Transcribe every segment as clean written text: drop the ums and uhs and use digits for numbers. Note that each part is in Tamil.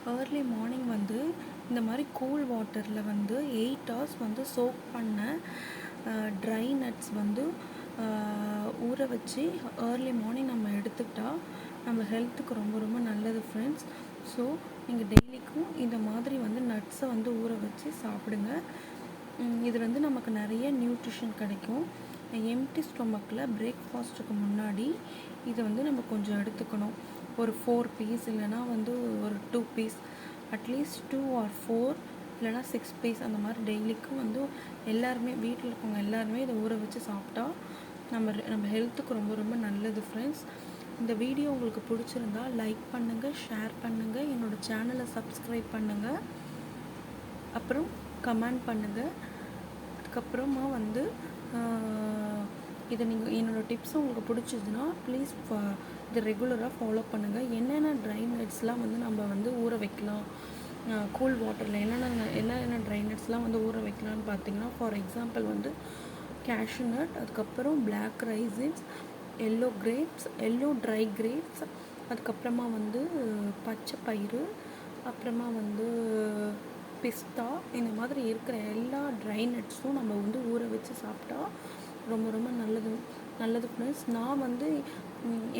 ஏர்லி மார்னிங் வந்து இந்த மாதிரி கூல் வாட்டரில் வந்து 8 ஹவர்ஸ் வந்து சோக் பண்ண ட்ரை நட்ஸ் வந்து ஊற வச்சு ஏர்லி மார்னிங் நம்ம எடுத்துக்கிட்டால் நம்ம ஹெல்த்துக்கு ரொம்ப ரொம்ப நல்லது ஃப்ரெண்ட்ஸ். ஸோ நீங்கள் டெய்லிக்கும் இந்த மாதிரி வந்து நட்ஸை வந்து ஊற வச்சு சாப்பிடுங்க. இது வந்து நமக்கு நிறைய நியூட்ரிஷன் கிடைக்கும். எம்டி ஸ்டொமக்கில் பிரேக்ஃபாஸ்ட்டுக்கு முன்னாடி இதை வந்து நம்ம கொஞ்சம் எடுத்துக்கணும். ஒரு 4 பீஸ் இல்லைனா வந்து ஒரு 2 பீஸ், அட்லீஸ்ட் 2 ஆர் 4 இல்லைனா 6 பீஸ் அந்த மாதிரி டெய்லிக்கும் வந்து எல்லாருமே வீட்டில் இருக்கவங்க எல்லாருமே இதை ஊற வச்சு சாப்பிட்டா நம்ம ஹெல்த்துக்கு ரொம்ப ரொம்ப நல்லது ஃப்ரெண்ட்ஸ். இந்த வீடியோ உங்களுக்கு பிடிச்சிருந்தா லைக் பண்ணுங்கள், ஷேர் பண்ணுங்கள், என்னோடய சேனலை சப்ஸ்கிரைப் பண்ணுங்கள், அப்புறம் கமெண்ட் பண்ணுங்கள். அதுக்கப்புறமா வந்து இதை நீங்கள் என்னோடய டிப்ஸ் உங்களுக்கு பிடிச்சிதுன்னா ப்ளீஸ் இதை ரெகுலராக ஃபாலோ பண்ணுங்கள். என்னென்ன ட்ரை நட்ஸ்லாம் வந்து நம்ம வந்து ஊற வைக்கலாம் கூல் வாட்டரில், என்னென்ன ட்ரை நட்ஸ்லாம் வந்து ஊற வைக்கலான்னு பார்த்தீங்கன்னா, ஃபார் எக்ஸாம்பிள் வந்து கேஷ்யூ நட், அதுக்கப்புறம் black raisins, yellow grapes, yellow dry grapes, அதுக்கப்புறமா வந்து பச்சை பயிறு, அப்புறமா வந்து பிஸ்தா, இந்த மாதிரி இருக்கிற எல்லா ட்ரை நட்ஸும் நம்ம வந்து ஊற வச்சு சாப்பிட்டா ரொம்ப ரொம்ப நல்லது ஃப்ரெண்ட்ஸ். நான் வந்து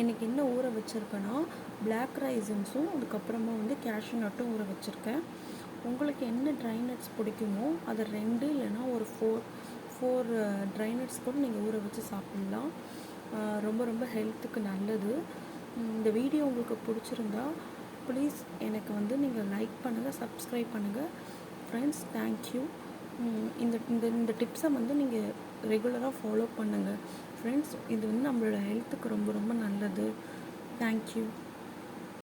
எனக்கு என்ன ஊற வச்சுருக்கேன்னா பிளாக் ரைசின்ஸும் அதுக்கப்புறமா வந்து கேஷ்யூ நட்டும் ஊற வச்சுருக்கேன். உங்களுக்கு என்ன ட்ரை நட்ஸ் பிடிக்குமோ அதை 2 இல்லைனா ஒரு 4 ட்ரை நட்ஸ் கூட நீங்கள் ஊற வச்சு சாப்பிட்லாம். ரொம்ப ரொம்ப ஹெல்த்துக்கு நல்லது. இந்த வீடியோ உங்களுக்கு பிடிச்சிருந்தா ப்ளீஸ் எனக்கு வந்து நீங்கள் லைக் பண்ணுங்கள், சப்ஸ்கிரைப் பண்ணுங்கள் ஃப்ரெண்ட்ஸ். தேங்க்யூ. இந்த இந்த இந்த டிப்ஸை வந்து நீங்கள் ரெகுலராக ஃபாலோ பண்ணுங்கள் ஃப்ரெண்ட்ஸ். இது வந்து நம்மளோட ஹெல்த்துக்கு ரொம்ப ரொம்ப நல்லது. தேங்க்யூ.